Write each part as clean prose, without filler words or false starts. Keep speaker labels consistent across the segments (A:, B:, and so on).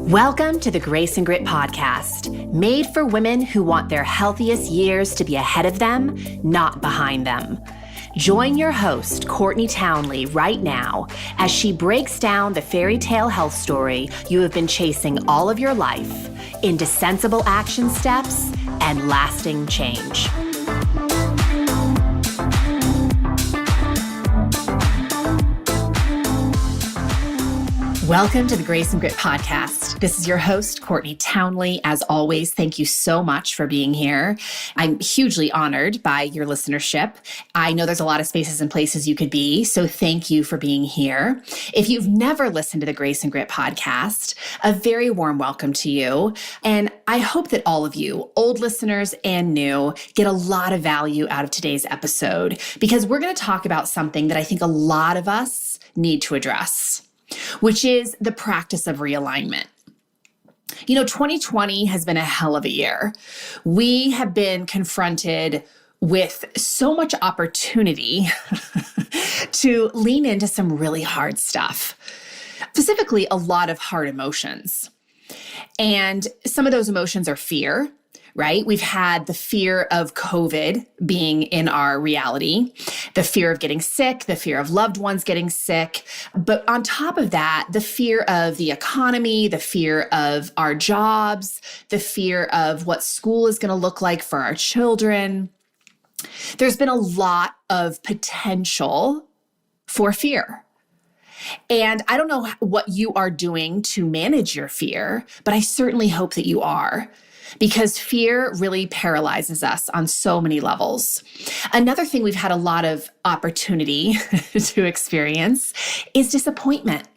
A: Welcome to the Grace and Grit podcast, made for women who want their healthiest years to be ahead of them, not behind them. Join your host, Courtney Townley, right now as she breaks down the fairy tale health story you have been chasing all of your life into sensible action steps and lasting change. Welcome to the Grace and Grit podcast. This is your host, Courtney Townley. As always, thank you so much for being here. I'm hugely honored by your listenership. I know there's a lot of spaces and places you could be, so thank you for being here. If you've never listened to the Grace and Grit podcast, a very warm welcome to you. And I hope that all of you, old listeners and new, get a lot of value out of today's episode because we're going to talk about something that I think a lot of us need to address, which is the practice of realignment. 2020 has been a hell of a year. We have been confronted with so much opportunity to lean into some really hard stuff, specifically a lot of hard emotions. And some of those emotions are fear, right? We've had the fear of COVID being in our reality, the fear of getting sick, the fear of loved ones getting sick. But on top of that, the fear of the economy, the fear of our jobs, the fear of what school is going to look like for our children. There's been a lot of potential for fear. And I don't know what you are doing to manage your fear, but I certainly hope that you are. Because fear really paralyzes us on so many levels. Another thing we've had a lot of opportunity to experience is disappointment.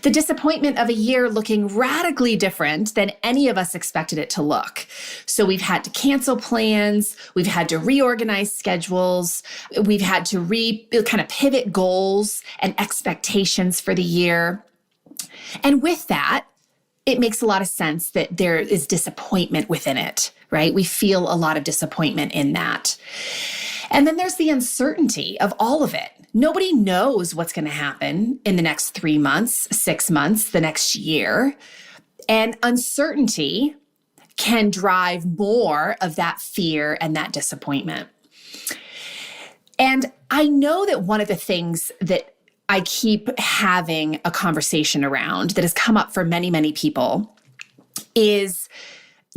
A: The disappointment of a year looking radically different than any of us expected it to look. So we've had to cancel plans, we've had to reorganize schedules, we've had to kind of pivot goals and expectations for the year. And with that, it makes a lot of sense that there is disappointment within it, right? We feel a lot of disappointment in that. And then there's the uncertainty of all of it. Nobody knows what's going to happen in the next 3 months, 6 months, the next year. And uncertainty can drive more of that fear and that disappointment. And I know that one of the things that I keep having a conversation around that has come up for many, many people is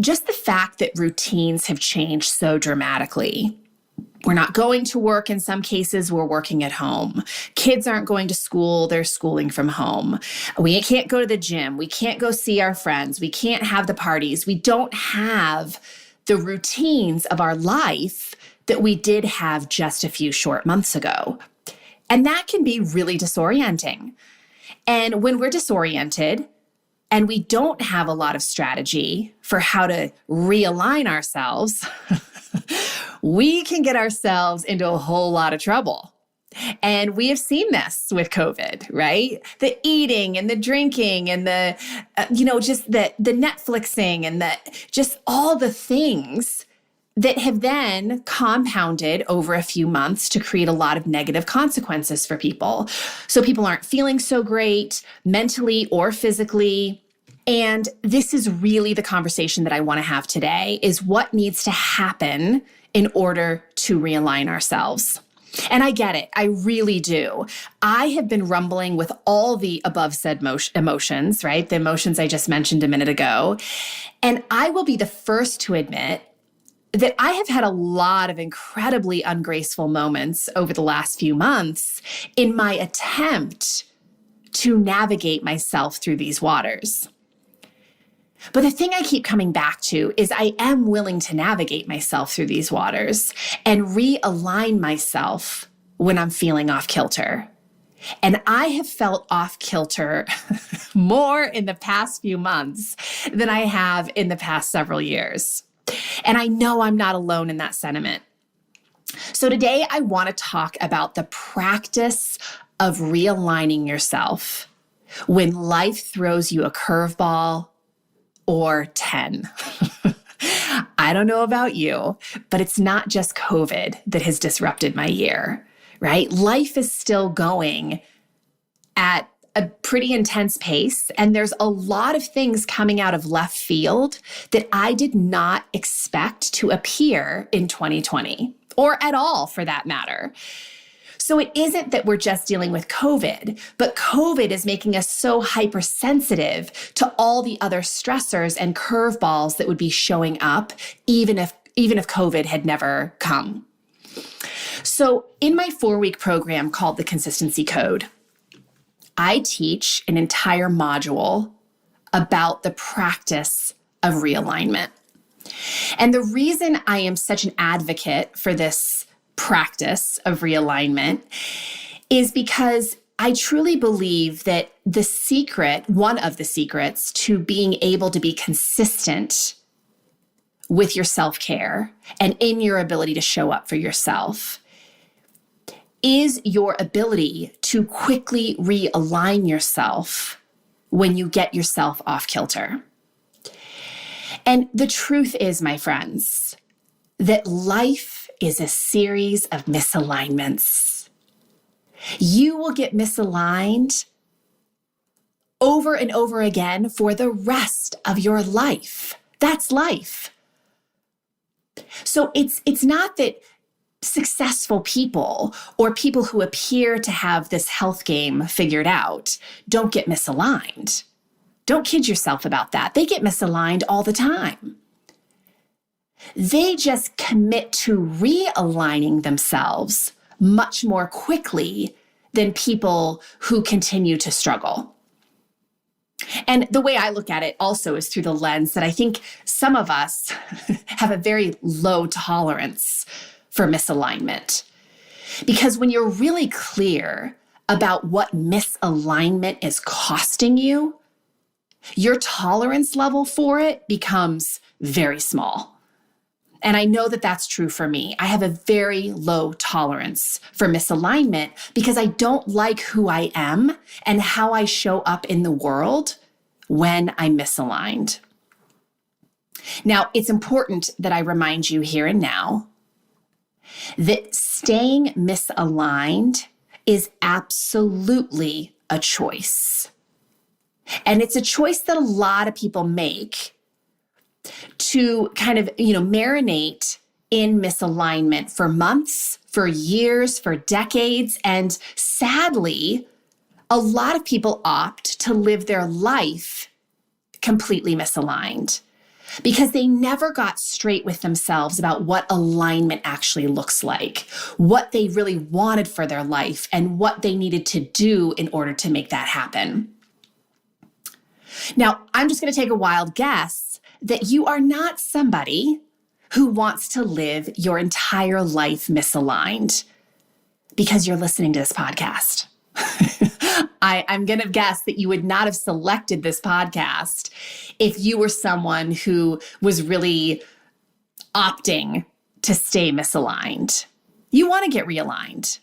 A: just the fact that routines have changed so dramatically. We're not going to work in some cases, we're working at home. Kids aren't going to school, they're schooling from home. We can't go to the gym, we can't go see our friends, we can't have the parties. We don't have the routines of our life that we did have just a few short months ago. And that can be really disorienting. And when we're disoriented and we don't have a lot of strategy for how to realign ourselves, we can get ourselves into a whole lot of trouble. And we have seen this with COVID, right? The eating and the drinking and the, just the Netflixing and just all the things that have then compounded over a few months to create a lot of negative consequences for people. So people aren't feeling so great mentally or physically. And this is really the conversation that I want to have today is what needs to happen in order to realign ourselves. And I get it. I really do. I have been rumbling with all the above said emotions, right? The emotions I just mentioned a minute ago. And I will be the first to admit that I have had a lot of incredibly ungraceful moments over the last few months in my attempt to navigate myself through these waters. But the thing I keep coming back to is I am willing to navigate myself through these waters and realign myself when I'm feeling off kilter. And I have felt off kilter more in the past few months than I have in the past several years. And I know I'm not alone in that sentiment. So today I want to talk about the practice of realigning yourself when life throws you a curveball or 10. I don't know about you, but it's not just COVID that has disrupted my year, right? Life is still going at a pretty intense pace, and there's a lot of things coming out of left field that I did not expect to appear in 2020, or at all for that matter. So it isn't that we're just dealing with COVID, but COVID is making us so hypersensitive to all the other stressors and curveballs that would be showing up, even if COVID had never come. So in my 4-week program called the Consistency Code, I teach an entire module about the practice of realignment. And the reason I am such an advocate for this practice of realignment is because I truly believe that one of the secrets to being able to be consistent with your self-care and in your ability to show up for yourself is your ability to quickly realign yourself when you get yourself off kilter. And the truth is, my friends, that life is a series of misalignments. You will get misaligned over and over again for the rest of your life. That's life. So it's not that successful people or people who appear to have this health game figured out don't get misaligned. Don't kid yourself about that. They get misaligned all the time. They just commit to realigning themselves much more quickly than people who continue to struggle. And the way I look at it also is through the lens that I think some of us have a very low tolerance for misalignment. Because when you're really clear about what misalignment is costing you, your tolerance level for it becomes very small. And I know that that's true for me. I have a very low tolerance for misalignment because I don't like who I am and how I show up in the world when I'm misaligned. Now, it's important that I remind you here and now that staying misaligned is absolutely a choice. And it's a choice that a lot of people make to kind of, marinate in misalignment for months, for years, for decades. And sadly, a lot of people opt to live their life completely misaligned because they never got straight with themselves about what alignment actually looks like, what they really wanted for their life, and what they needed to do in order to make that happen. Now, I'm just going to take a wild guess that you are not somebody who wants to live your entire life misaligned because you're listening to this podcast. I'm going to guess that you would not have selected this podcast if you were someone who was really opting to stay misaligned. You want to get realigned.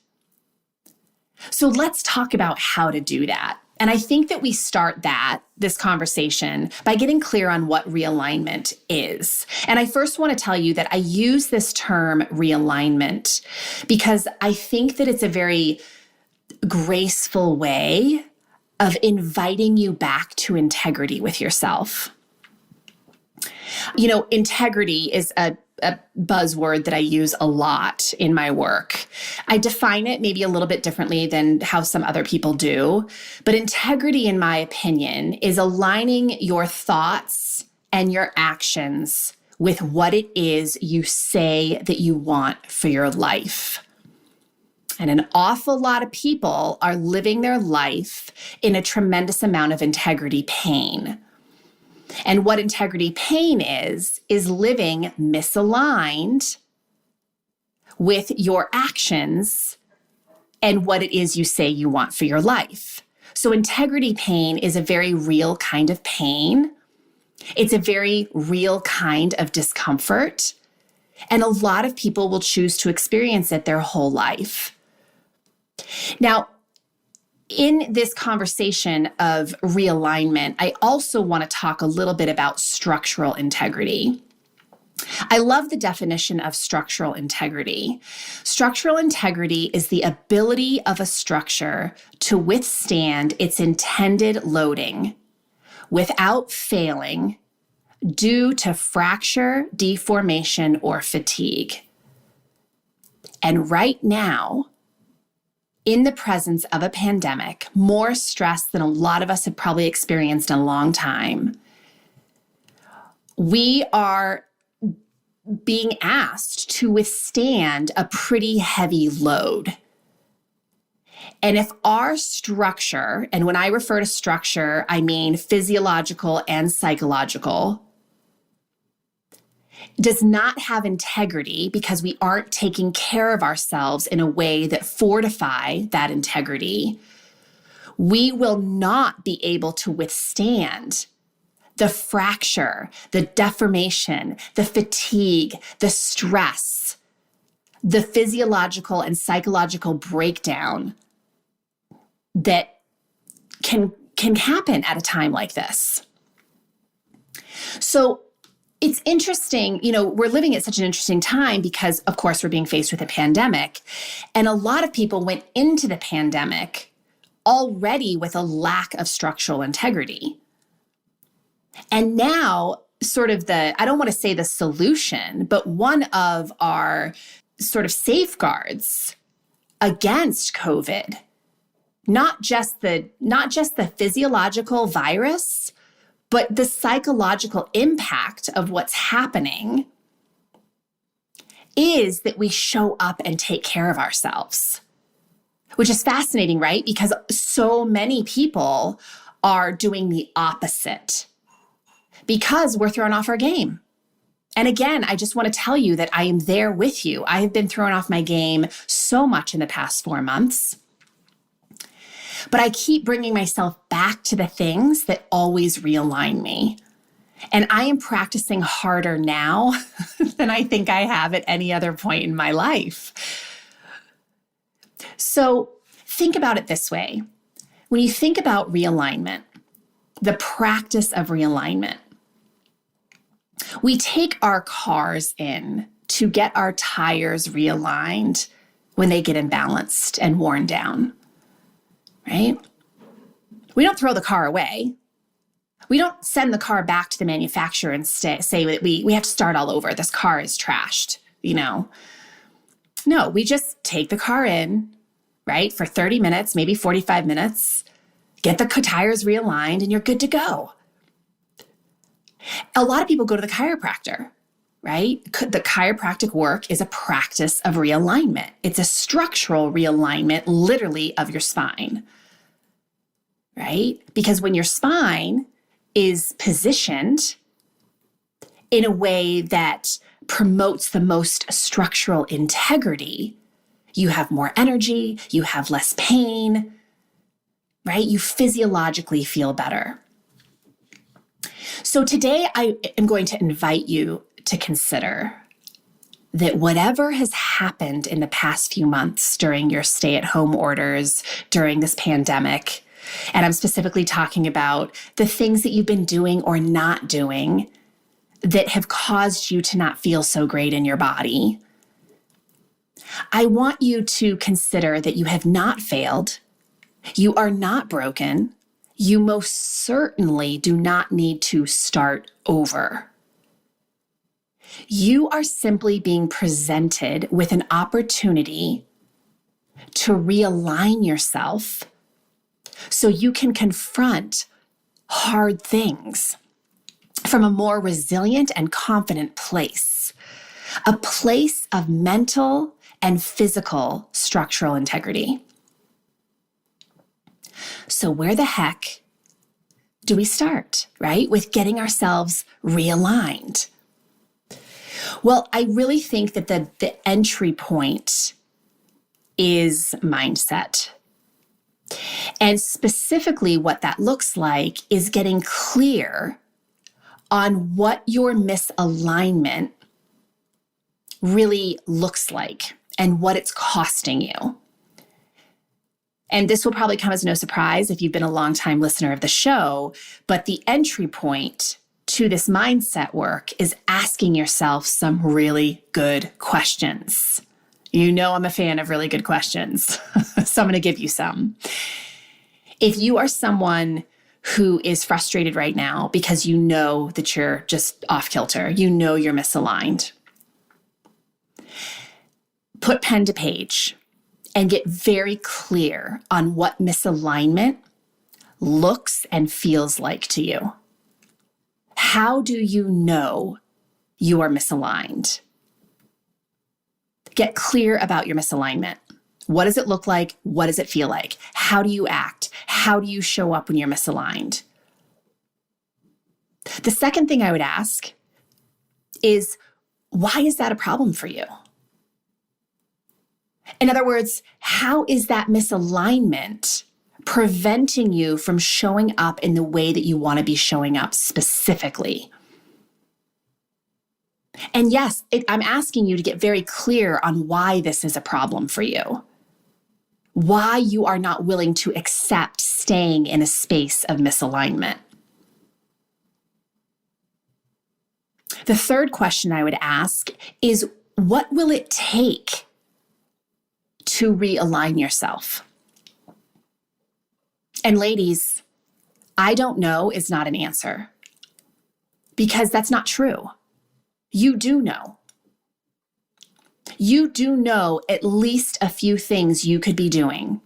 A: So let's talk about how to do that. And I think that we start this conversation by getting clear on what realignment is. And I first want to tell you that I use this term realignment because I think that it's a very graceful way of inviting you back to integrity with yourself. Integrity is a buzzword that I use a lot in my work. I define it maybe a little bit differently than how some other people do, but integrity, in my opinion, is aligning your thoughts and your actions with what it is you say that you want for your life. And an awful lot of people are living their life in a tremendous amount of integrity pain. And what integrity pain is living misaligned with your actions and what it is you say you want for your life. So integrity pain is a very real kind of pain. It's a very real kind of discomfort. And a lot of people will choose to experience it their whole life. Now, in this conversation of realignment, I also want to talk a little bit about structural integrity. I love the definition of structural integrity. Structural integrity is the ability of a structure to withstand its intended loading without failing due to fracture, deformation, or fatigue. And right now, in the presence of a pandemic, more stress than a lot of us have probably experienced in a long time, we are being asked to withstand a pretty heavy load. And if our structure, and when I refer to structure, I mean physiological and psychological, does not have integrity because we aren't taking care of ourselves in a way that fortify that integrity, we will not be able to withstand the fracture, the deformation, the fatigue, the stress, the physiological and psychological breakdown that can happen at a time like this. So it's interesting, we're living at such an interesting time because, of course, we're being faced with a pandemic. And a lot of people went into the pandemic already with a lack of structural integrity. And now, sort of I don't want to say the solution, but one of our sort of safeguards against COVID, not just the physiological virus, but the psychological impact of what's happening, is that we show up and take care of ourselves, which is fascinating, right? Because so many people are doing the opposite because we're thrown off our game. And again, I just want to tell you that I am there with you. I have been thrown off my game so much in the past 4 months. But I keep bringing myself back to the things that always realign me. And I am practicing harder now than I think I have at any other point in my life. So think about it this way. When you think about realignment, the practice of realignment, we take our cars in to get our tires realigned when they get imbalanced and worn down, right? We don't throw the car away. We don't send the car back to the manufacturer and say that we have to start all over. This car is trashed, No, we just take the car in, right, for 30 minutes, maybe 45 minutes, get the tires realigned, and you're good to go. A lot of people go to the chiropractor, right? The chiropractic work is a practice of realignment. It's a structural realignment, literally, of your spine, right? Because when your spine is positioned in a way that promotes the most structural integrity, you have more energy, you have less pain, right? You physiologically feel better. So today I am going to invite you to consider that whatever has happened in the past few months during your stay-at-home orders, during this pandemic, and I'm specifically talking about the things that you've been doing or not doing that have caused you to not feel so great in your body, I want you to consider that you have not failed, you are not broken, you most certainly do not need to start over. You are simply being presented with an opportunity to realign yourself so you can confront hard things from a more resilient and confident place, a place of mental and physical structural integrity. So where the heck do we start, right? With getting ourselves realigned? Well, I really think that the entry point is mindset. And specifically what that looks like is getting clear on what your misalignment really looks like and what it's costing you. And this will probably come as no surprise if you've been a longtime listener of the show, but the entry point to this mindset work is asking yourself some really good questions. You know I'm a fan of really good questions, so I'm going to give you some. If you are someone who is frustrated right now because you know that you're just off kilter, you know you're misaligned, put pen to page and get very clear on what misalignment looks and feels like to you. How do you know you are misaligned? Get clear about your misalignment. What does it look like? What does it feel like? How do you act? How do you show up when you're misaligned? The second thing I would ask is, why is that a problem for you? In other words, how is that misalignment preventing you from showing up in the way that you want to be showing up specifically? And yes, I'm asking you to get very clear on why this is a problem for you. Why you are not willing to accept staying in a space of misalignment. The third question I would ask is, what will it take to realign yourself? And ladies, I don't know is not an answer, because that's not true. You do know. You do know at least a few things you could be doing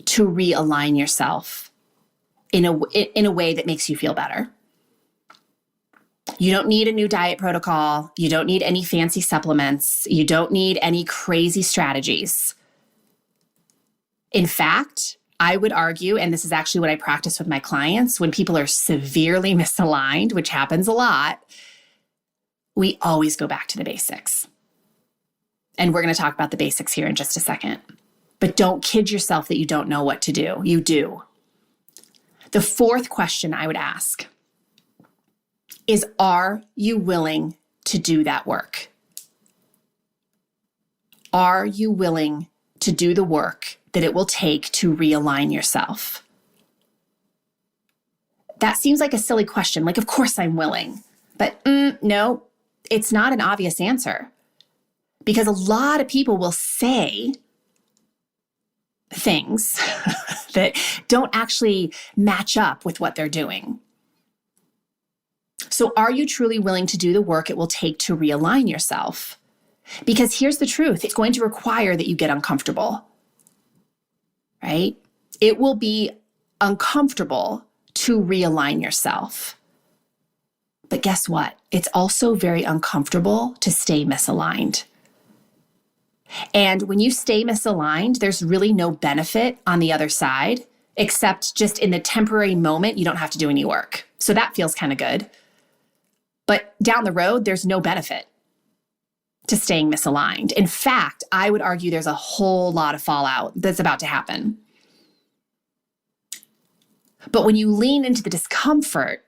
A: to realign yourself in a way that makes you feel better. You don't need a new diet protocol. You don't need any fancy supplements. You don't need any crazy strategies. In fact, I would argue, and this is actually what I practice with my clients, when people are severely misaligned, which happens a lot, we always go back to the basics. And we're going to talk about the basics here in just a second. But don't kid yourself that you don't know what to do. You do. The fourth question I would ask is, are you willing to do that work? Are you willing to do the work that it will take to realign yourself? That seems like a silly question. Like, of course I'm willing. But no, it's not an obvious answer, because a lot of people will say things that don't actually match up with what they're doing. So are you truly willing to do the work it will take to realign yourself? Because here's the truth. It's going to require that you get uncomfortable, right? It will be uncomfortable to realign yourself. But guess what? It's also very uncomfortable to stay misaligned. And when you stay misaligned, there's really no benefit on the other side, except just in the temporary moment, you don't have to do any work. So that feels kind of good. But down the road, there's no benefit to staying misaligned. In fact, I would argue there's a whole lot of fallout that's about to happen. But when you lean into the discomfort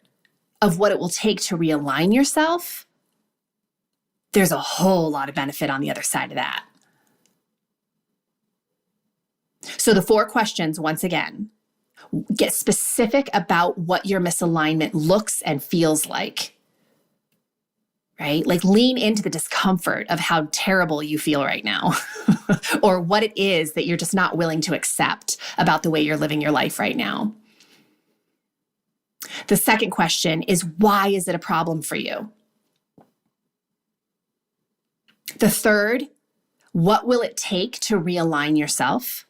A: of what it will take to realign yourself, there's a whole lot of benefit on the other side of that. So the 4 questions, once again, get specific about what your misalignment looks and feels like, right? Like, lean into the discomfort of how terrible you feel right now or what it is that you're just not willing to accept about the way you're living your life right now. The second question is, why is it a problem for you? The third, what will it take to realign yourself?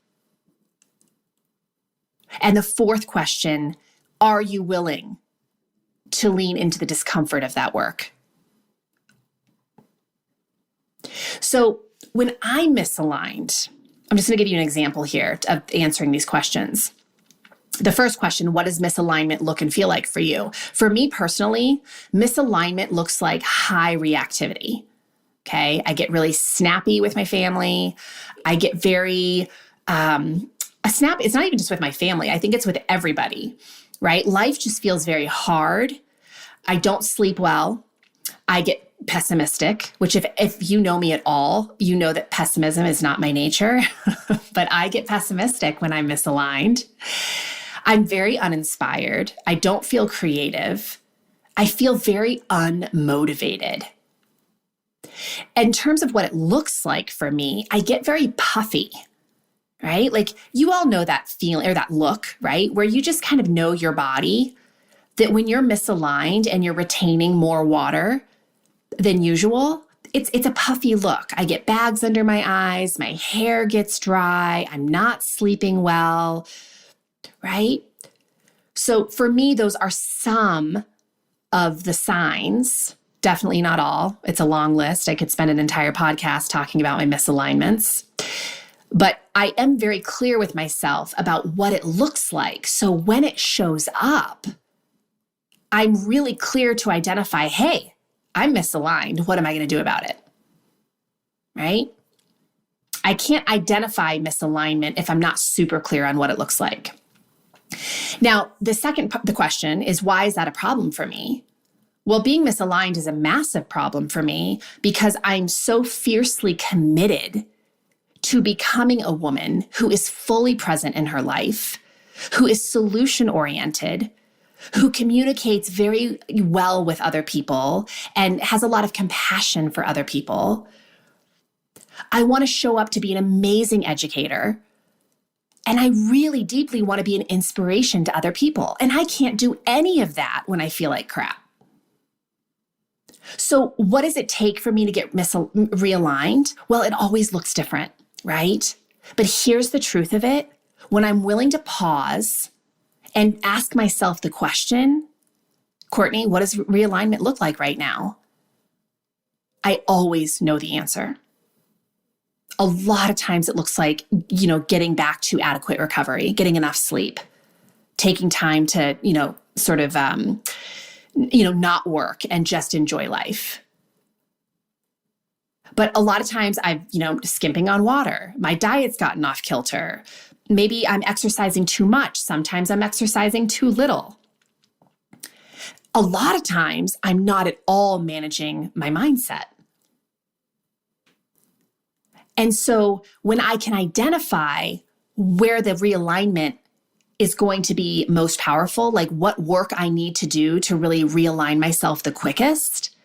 A: And the fourth question, are you willing to lean into the discomfort of that work? So when I'm misaligned, I'm just going to give you an example here of answering these questions. The first question, what does misalignment look and feel like for you? For me personally, misalignment looks like high reactivity. Okay. I get really snappy with my family. I get very, it's not even just with my family. I think it's with everybody, right? Life just feels very hard. I don't sleep well. I get pessimistic, which if you know me at all, you know that pessimism is not my nature, but I get pessimistic when I'm misaligned. I'm very uninspired. I don't feel creative. I feel very unmotivated. In terms of what it looks like for me, I get very puffy, right? Like you all know that feeling or that look, right? Where you just kind of know your body, that when you're misaligned and you're retaining more water than usual, it's a puffy look. I get bags under my eyes, my hair gets dry, I'm not sleeping well, right? So for me, those are some of the signs, definitely not all. It's a long list. I could spend an entire podcast talking about my misalignments. But I am very clear with myself about what it looks like. So when it shows up, I'm really clear to identify, hey, I'm misaligned. What am I going to do about it? Right? I can't identify misalignment if I'm not super clear on what it looks like. Now, the question is, why is that a problem for me? Well, being misaligned is a massive problem for me because I'm so fiercely committed to becoming a woman who is fully present in her life, who is solution-oriented, who communicates very well with other people and has a lot of compassion for other people. I want to show up to be an amazing educator. And I really deeply want to be an inspiration to other people. And I can't do any of that when I feel like crap. So what does it take for me to get realigned? Well, it always looks different, right? But here's the truth of it. When I'm willing to pause and ask myself the question, Courtney, what does realignment look like right now? I always know the answer. A lot of times it looks like, getting back to adequate recovery, getting enough sleep, taking time to, not work and just enjoy life. But a lot of times I've, skimping on water. My diet's gotten off kilter. Maybe I'm exercising too much. Sometimes I'm exercising too little. A lot of times I'm not at all managing my mindset. And so when I can identify where the realignment is going to be most powerful, like what work I need to do to really realign myself the quickest,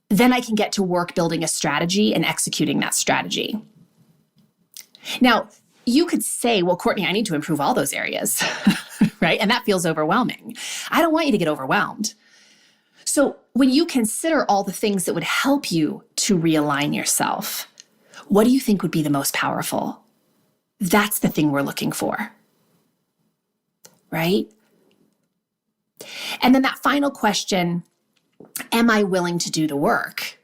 A: then I can get to work building a strategy and executing that strategy. Now, you could say, well, Courtney, I need to improve all those areas, right? And that feels overwhelming. I don't want you to get overwhelmed. So when you consider all the things that would help you to realign yourself, what do you think would be the most powerful? That's the thing we're looking for, right? And then that final question, am I willing to do the work?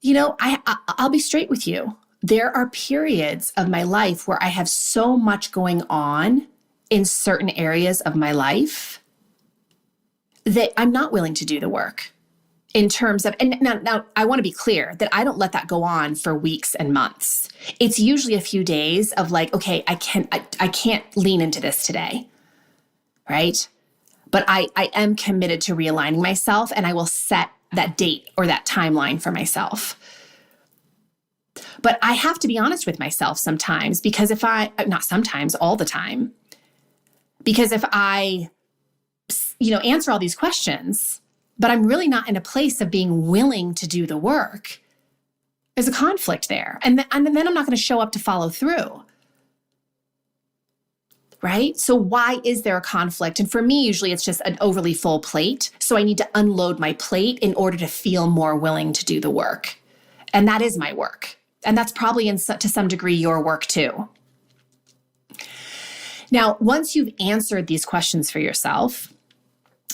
A: I'll be straight with you. There are periods of my life where I have so much going on in certain areas of my life that I'm not willing to do the work. In terms of, and now I want to be clear that I don't let that go on for weeks and months. It's usually a few days of like, okay, I can't lean into this today, right? But I am committed to realigning myself, and I will set that date or that timeline for myself. But I have to be honest with myself sometimes, because not sometimes, all the time, because if I, answer all these questions, but I'm really not in a place of being willing to do the work, there's a conflict there. And then I'm not going to show up to follow through. Right? So why is there a conflict? And for me, usually it's just an overly full plate. So I need to unload my plate in order to feel more willing to do the work. And that is my work. And that's probably to some degree your work too. Now, once you've answered these questions for yourself,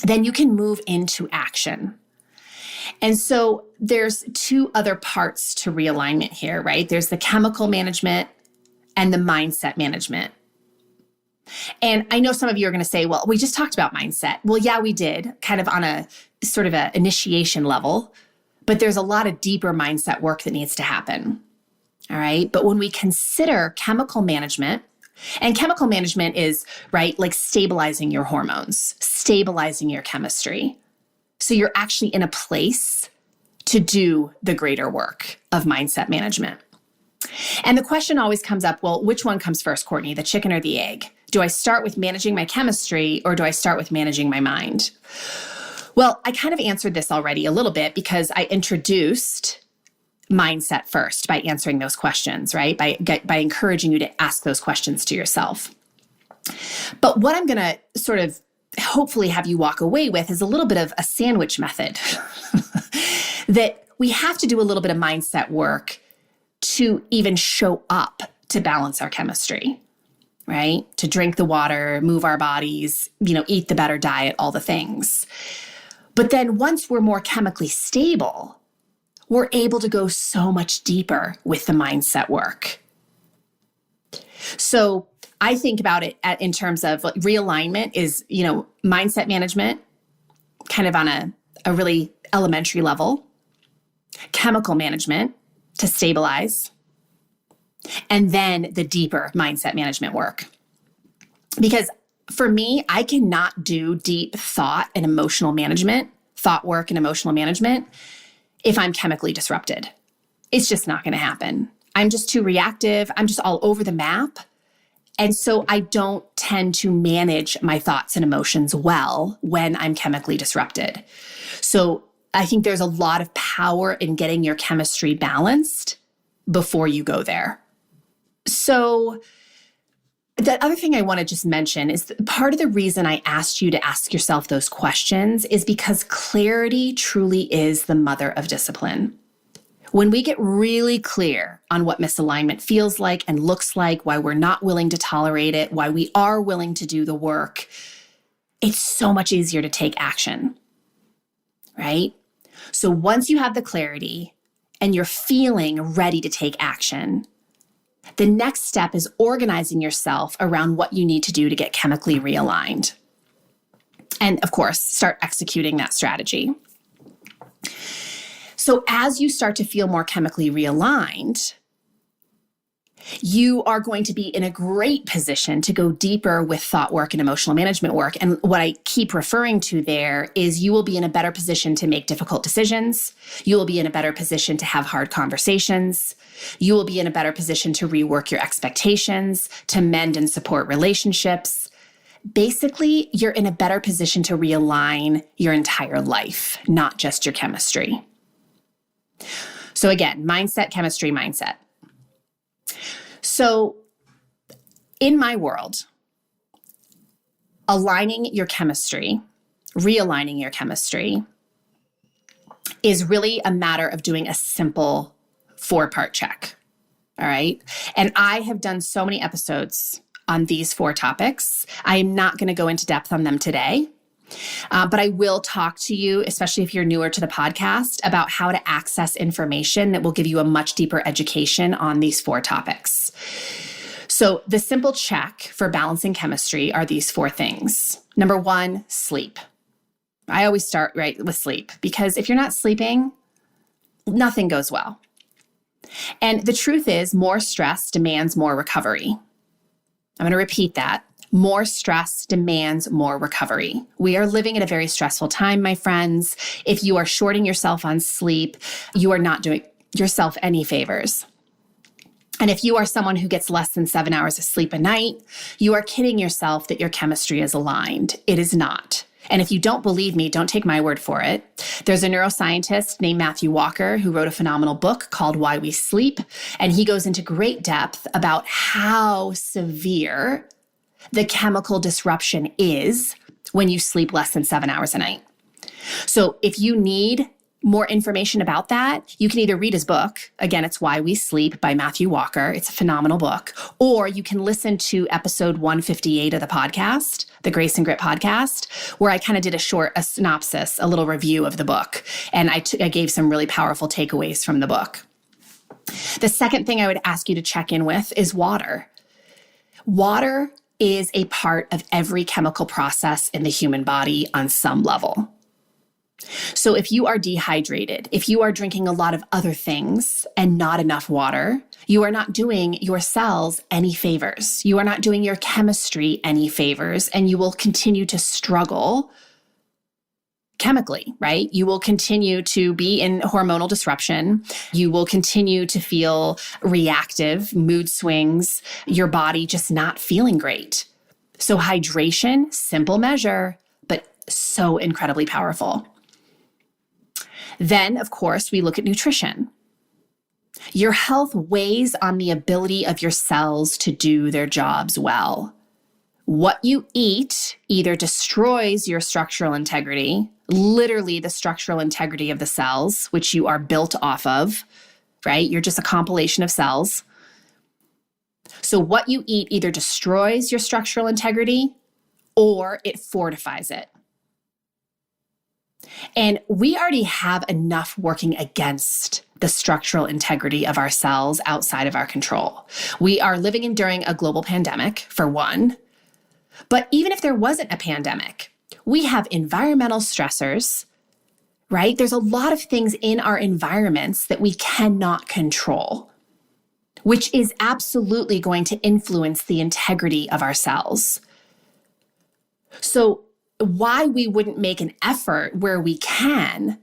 A: then you can move into action. And so there's two other parts to realignment here, right? There's the chemical management and the mindset management. And I know some of you are going to say, well, we just talked about mindset. Well, yeah, we did, kind of on a sort of an initiation level, but there's a lot of deeper mindset work that needs to happen. All right. But when we consider chemical management, and chemical management is, right, like stabilizing your hormones, stabilizing your chemistry. So you're actually in a place to do the greater work of mindset management. And the question always comes up, well, which one comes first, Courtney, the chicken or the egg? Do I start with managing my chemistry or do I start with managing my mind? Well, I kind of answered this already a little bit because I introduced mindset first by answering those questions, right? By encouraging you to ask those questions to yourself. But what I'm going to sort of hopefully have you walk away with is a little bit of a sandwich method that we have to do a little bit of mindset work to even show up to balance our chemistry, right? To drink the water, move our bodies, eat the better diet, all the things. But then once we're more chemically stable, we're able to go so much deeper with the mindset work. So I think about it in terms of realignment is, mindset management, kind of on a really elementary level, chemical management to stabilize, and then the deeper mindset management work. Because for me, I cannot do deep thought and emotional management, thought work and emotional management, if I'm chemically disrupted. It's just not going to happen. I'm just too reactive. I'm just all over the map. And so I don't tend to manage my thoughts and emotions well when I'm chemically disrupted. So I think there's a lot of power in getting your chemistry balanced before you go there. So the other thing I want to just mention is that part of the reason I asked you to ask yourself those questions is because clarity truly is the mother of discipline. When we get really clear on what misalignment feels like and looks like, why we're not willing to tolerate it, why we are willing to do the work, it's so much easier to take action, right? So once you have the clarity and you're feeling ready to take action, the next step is organizing yourself around what you need to do to get chemically realigned. And of course, start executing that strategy. So as you start to feel more chemically realigned, you are going to be in a great position to go deeper with thought work and emotional management work. And what I keep referring to there is you will be in a better position to make difficult decisions. You will be in a better position to have hard conversations. You will be in a better position to rework your expectations, to mend and support relationships. Basically, you're in a better position to realign your entire life, not just your chemistry. So again, mindset, chemistry, mindset. So in my world, aligning your chemistry, realigning your chemistry is really a matter of doing a simple 4-part check. All right. And I have done so many episodes on these 4 topics. I am not going to go into depth on them today. But I will talk to you, especially if you're newer to the podcast, about how to access information that will give you a much deeper education on these 4 topics. So the simple check for balancing chemistry are these 4 things. Number 1, sleep. I always start right with sleep because if you're not sleeping, nothing goes well. And the truth is, more stress demands more recovery. I'm going to repeat that. More stress demands more recovery. We are living at a very stressful time, my friends. If you are shorting yourself on sleep, you are not doing yourself any favors. And if you are someone who gets less than 7 hours of sleep a night, you are kidding yourself that your chemistry is aligned. It is not. And if you don't believe me, don't take my word for it. There's a neuroscientist named Matthew Walker who wrote a phenomenal book called Why We Sleep. And he goes into great depth about how severe the chemical disruption is when you sleep less than 7 hours a night. So if you need more information about that, you can either read his book. Again, it's Why We Sleep by Matthew Walker. It's a phenomenal book. Or you can listen to episode 158 of the podcast, the Grace and Grit podcast, where I kind of did a synopsis, a little review of the book. And I gave some really powerful takeaways from the book. The second thing I would ask you to check in with is water. Water is a part of every chemical process in the human body on some level. So if you are dehydrated, if you are drinking a lot of other things and not enough water, you are not doing your cells any favors. You are not doing your chemistry any favors, and you will continue to struggle chemically, right? You will continue to be in hormonal disruption. You will continue to feel reactive, mood swings, your body just not feeling great. So hydration, simple measure, but so incredibly powerful. Then, of course, we look at nutrition. Your health weighs on the ability of your cells to do their jobs well. What you eat either destroys your structural integrity, literally the structural integrity of the cells, which you are built off of, right? You're just a compilation of cells. So what you eat either destroys your structural integrity or it fortifies it. And we already have enough working against the structural integrity of our cells outside of our control. We are living in during a global pandemic, for one. But even if there wasn't a pandemic, we have environmental stressors, right? There's a lot of things in our environments that we cannot control, which is absolutely going to influence the integrity of our cells. So why we wouldn't make an effort where we can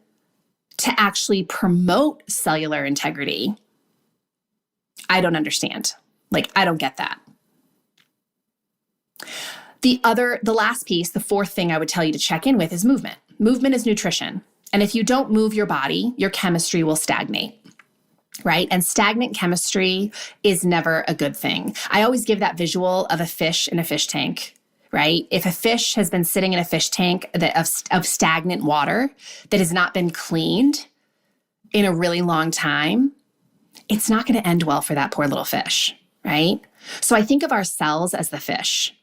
A: to actually promote cellular integrity, I don't understand. I don't get that. The last piece, the fourth thing I would tell you to check in with is movement. Movement is nutrition. And if you don't move your body, your chemistry will stagnate, right? And stagnant chemistry is never a good thing. I always give that visual of a fish in a fish tank, right? If a fish has been sitting in a fish tank of stagnant water that has not been cleaned in a really long time, it's not going to end well for that poor little fish, right? So I think of our cells as the fish.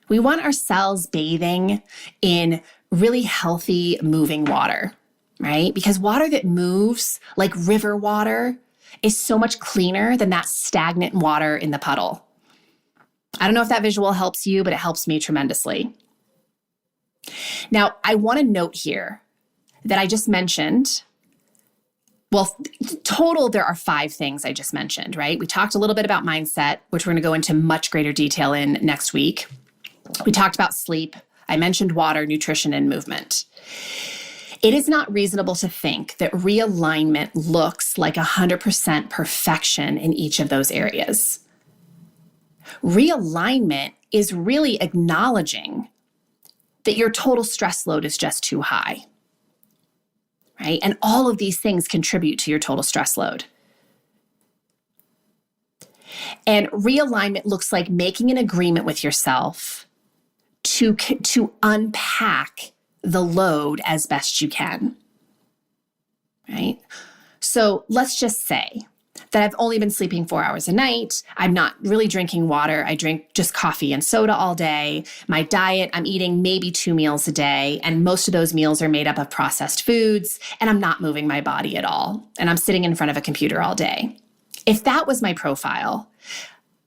A: We want our cells bathing in really healthy, moving water, right? Because water that moves, like river water, is so much cleaner than that stagnant water in the puddle. I don't know if that visual helps you, but it helps me tremendously. Now, I want to note here that I just mentioned, well, total, there are 5 things I just mentioned, right? We talked a little bit about mindset, which we're going to go into much greater detail in next week. We talked about sleep. I mentioned water, nutrition, and movement. It is not reasonable to think that realignment looks like 100% perfection in each of those areas. Realignment is really acknowledging that your total stress load is just too high, right? And all of these things contribute to your total stress load. And realignment looks like making an agreement with yourself to unpack the load as best you can, right? So let's just say that I've only been sleeping 4 hours a night. I'm not really drinking water. I drink just coffee and soda all day. My diet, I'm eating maybe 2 meals a day, and most of those meals are made up of processed foods, and I'm not moving my body at all, and I'm sitting in front of a computer all day. If that was my profile,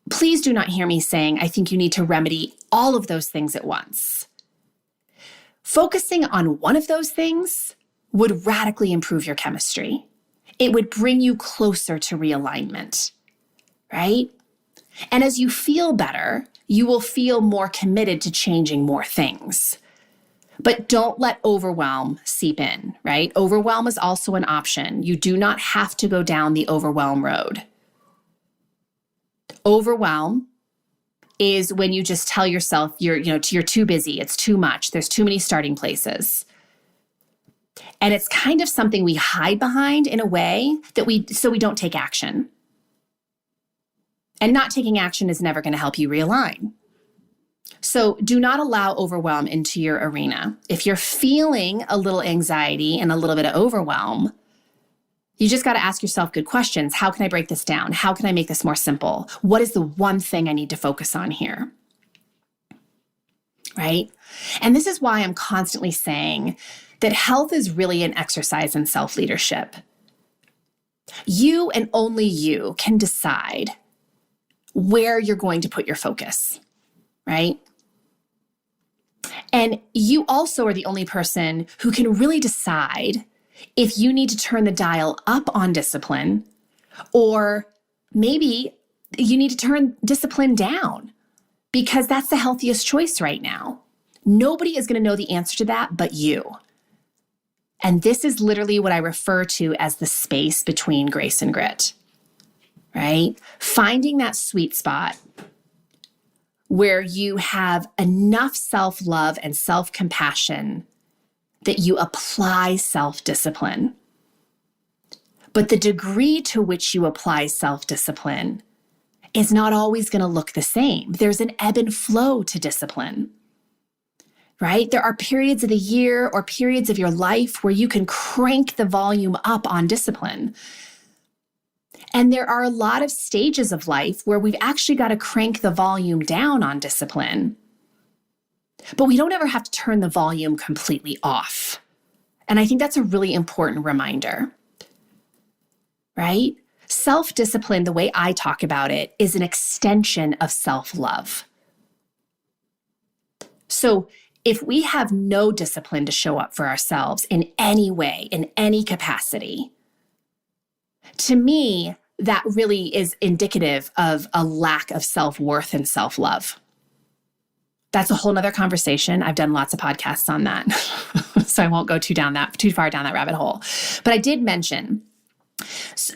A: please do not hear me saying I think you need to remedy all of those things at once. Focusing on one of those things would radically improve your chemistry. It would bring you closer to realignment, right? And as you feel better, you will feel more committed to changing more things. But don't let overwhelm seep in, right? Overwhelm is also an option. You do not have to go down the overwhelm road. Overwhelm is when you just tell yourself you're too busy, it's too much, there's too many starting places. And it's kind of something we hide behind in a way so we don't take action. And not taking action is never going to help you realign. So do not allow overwhelm into your arena. If you're feeling a little anxiety and a little bit of overwhelm, you just got to ask yourself good questions. How can I break this down? How can I make this more simple? What is the one thing I need to focus on here? Right? And this is why I'm constantly saying that health is really an exercise in self-leadership. You and only you can decide where you're going to put your focus, right? And you also are the only person who can really decide if you need to turn the dial up on discipline, or maybe you need to turn discipline down, because that's the healthiest choice right now. Nobody is going to know the answer to that but you. And this is literally what I refer to as the space between grace and grit, right? Finding that sweet spot where you have enough self-love and self-compassion that you apply self-discipline. But the degree to which you apply self-discipline is not always going to look the same. There's an ebb and flow to discipline, right? There are periods of the year or periods of your life where you can crank the volume up on discipline. And there are a lot of stages of life where we've actually got to crank the volume down on discipline. But we don't ever have to turn the volume completely off. And I think that's a really important reminder, right? Self-discipline, the way I talk about it, is an extension of self-love. So if we have no discipline to show up for ourselves in any way, in any capacity, to me, that really is indicative of a lack of self-worth and self-love. That's a whole nother conversation. I've done lots of podcasts on that, so I won't go too far down that rabbit hole. But I did mention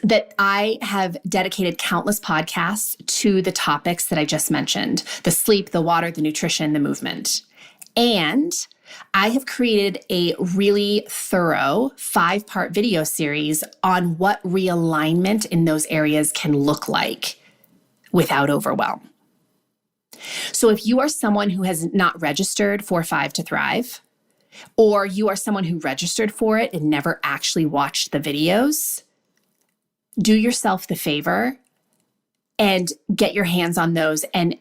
A: that I have dedicated countless podcasts to the topics that I just mentioned: the sleep, the water, the nutrition, the movement. And I have created a really thorough 5-part video series on what realignment in those areas can look like without overwhelm. So if you are someone who has not registered for 5 to Thrive, or you are someone who registered for it and never actually watched the videos, do yourself the favor and get your hands on those and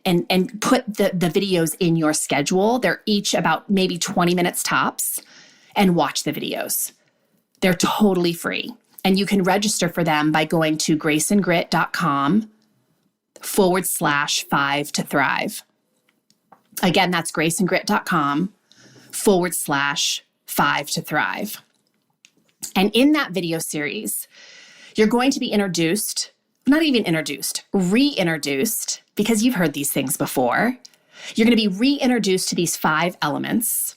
A: put the videos in your schedule. They're each about maybe 20 minutes tops, and watch the videos. They're totally free. And you can register for them by going to graceandgrit.com/5 to Thrive. Again, that's graceandgrit.com/5 to Thrive. And in that video series, you're going to be reintroduced, because you've heard these things before. You're going to be reintroduced to these 5 elements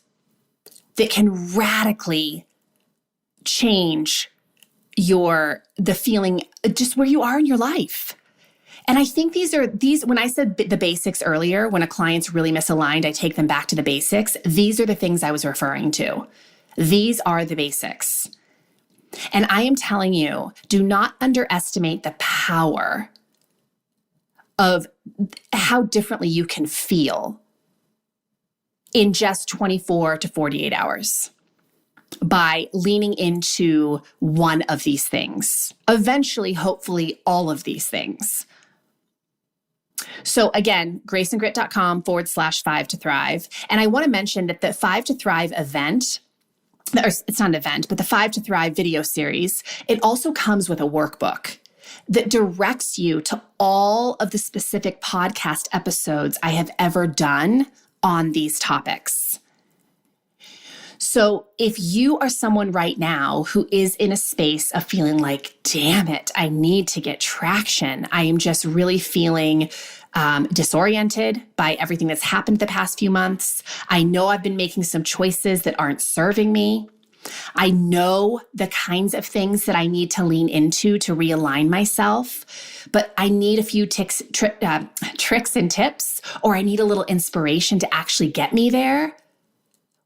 A: that can radically change the feeling, just where you are in your life. And I think these, when I said the basics earlier, when a client's really misaligned, I take them back to the basics. These are the things I was referring to. These are the basics. And I am telling you, do not underestimate the power of how differently you can feel in just 24 to 48 hours by leaning into one of these things. Eventually, hopefully, all of these things. So again, graceandgrit.com/5 to Thrive. And I want to mention that the 5 to Thrive event, or it's not an event, but the 5 to Thrive video series, it also comes with a workbook that directs you to all of the specific podcast episodes I have ever done on these topics. So if you are someone right now who is in a space of feeling like, damn it, I need to get traction, I am just really feeling disoriented by everything that's happened the past few months. I know I've been making some choices that aren't serving me. I know the kinds of things that I need to lean into to realign myself, but I need a few tricks and tips, or I need a little inspiration to actually get me there.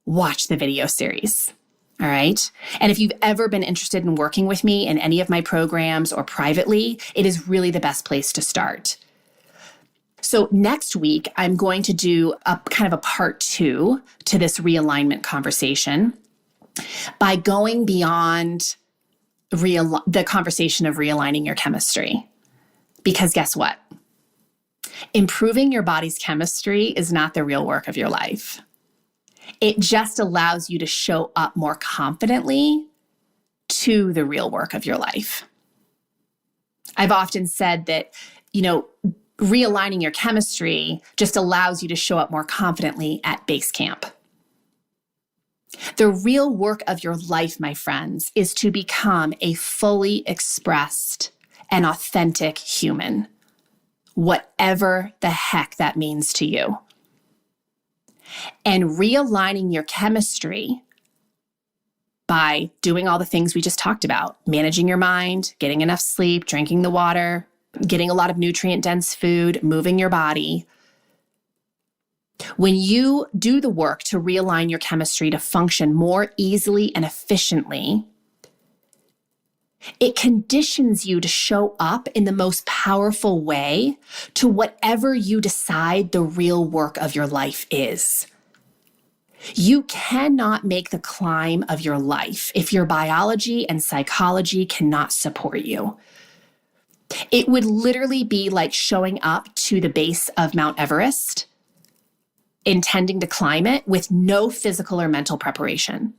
A: Watch the video series. All right. And if you've ever been interested in working with me in any of my programs or privately, it is really the best place to start. So next week, I'm going to do a kind of a part 2 to this realignment conversation by going beyond the conversation of realigning your chemistry. Because guess what? Improving your body's chemistry is not the real work of your life. It just allows you to show up more confidently to the real work of your life. I've often said that, realigning your chemistry just allows you to show up more confidently at base camp. The real work of your life, my friends, is to become a fully expressed and authentic human, whatever the heck that means to you. And realigning your chemistry by doing all the things we just talked about, managing your mind, getting enough sleep, drinking the water, getting a lot of nutrient-dense food, moving your body, When you do the work to realign your chemistry to function more easily and efficiently, it conditions you to show up in the most powerful way to whatever you decide the real work of your life is. You cannot make the climb of your life if your biology and psychology cannot support you. It would literally be like showing up to the base of Mount Everest, intending to climb it with no physical or mental preparation.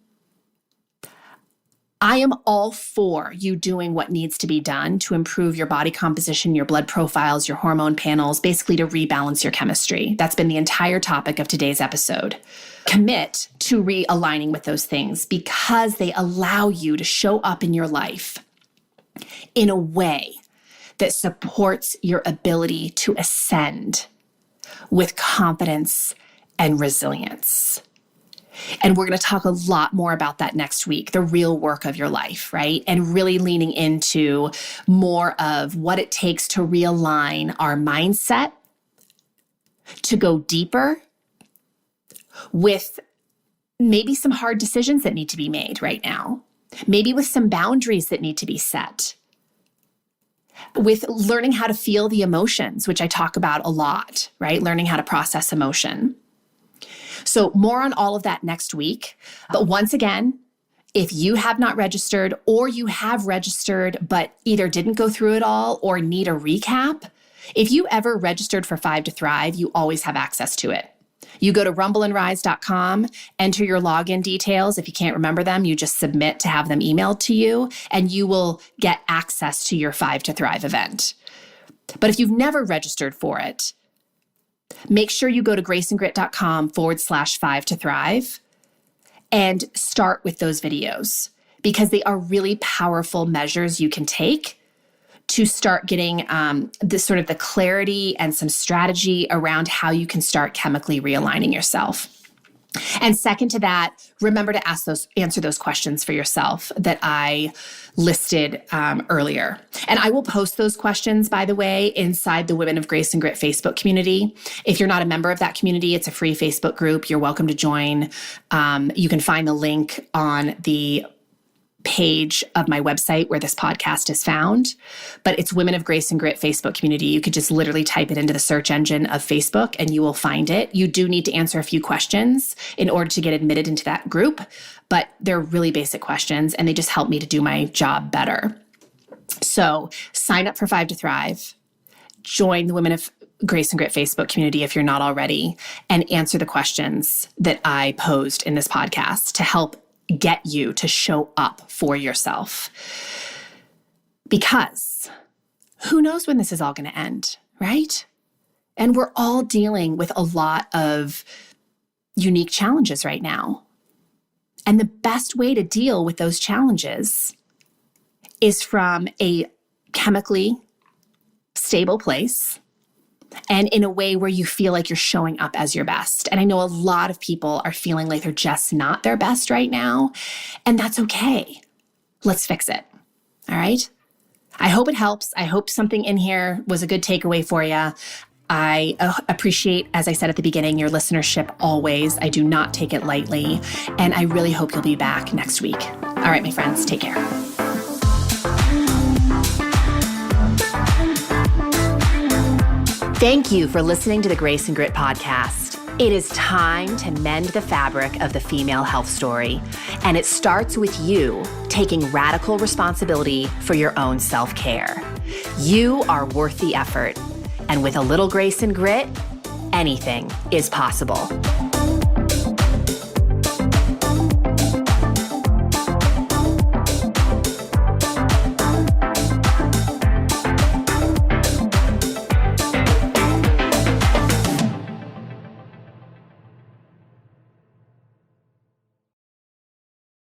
A: I am all for you doing what needs to be done to improve your body composition, your blood profiles, your hormone panels, basically to rebalance your chemistry. That's been the entire topic of today's episode. Commit to realigning with those things because they allow you to show up in your life in a way that supports your ability to ascend with confidence and resilience. And we're going to talk a lot more about that next week, the real work of your life, right? And really leaning into more of what it takes to realign our mindset, to go deeper with maybe some hard decisions that need to be made right now, maybe with some boundaries that need to be set, with learning how to feel the emotions, which I talk about a lot, right? Learning how to process emotion. So more on all of that next week. But once again, if you have not registered or you have registered but either didn't go through it all or need a recap, if you ever registered for 5 to Thrive, you always have access to it. You go to rumbleandrise.com, enter your login details. If you can't remember them, you just submit to have them emailed to you, and you will get access to your 5 to Thrive event. But if you've never registered for it, make sure you go to graceandgrit.com/5 to Thrive and start with those videos because they are really powerful measures you can take to start getting the clarity and some strategy around how you can start chemically realigning yourself. And second to that, remember to answer those questions for yourself that I listed earlier. And I will post those questions, by the way, inside the Women of Grace and Grit Facebook community. If you're not a member of that community, it's a free Facebook group. You're welcome to join. You can find the link on the page of my website where this podcast is found, but it's Women of Grace and Grit Facebook community. You could just literally type it into the search engine of Facebook and you will find it. You do need to answer a few questions in order to get admitted into that group, but they're really basic questions and they just help me to do my job better. So sign up for 5 to Thrive, join the Women of Grace and Grit Facebook community if you're not already, and answer the questions that I posed in this podcast to help get you to show up for yourself. Because who knows when this is all going to end, right? And we're all dealing with a lot of unique challenges right now. And the best way to deal with those challenges is from a chemically stable place and in a way where you feel like you're showing up as your best. And I know a lot of people are feeling like they're just not their best right now, and that's okay. Let's fix it. All right? I hope it helps. I hope something in here was a good takeaway for you. I appreciate, as I said at the beginning, your listenership always. I do not take it lightly, and I really hope you'll be back next week. All right, my friends, take care. Thank you for listening to the Grace and Grit podcast. It is time to mend the fabric of the female health story, and it starts with you taking radical responsibility for your own self-care. You are worth the effort, and with a little grace and grit, anything is possible.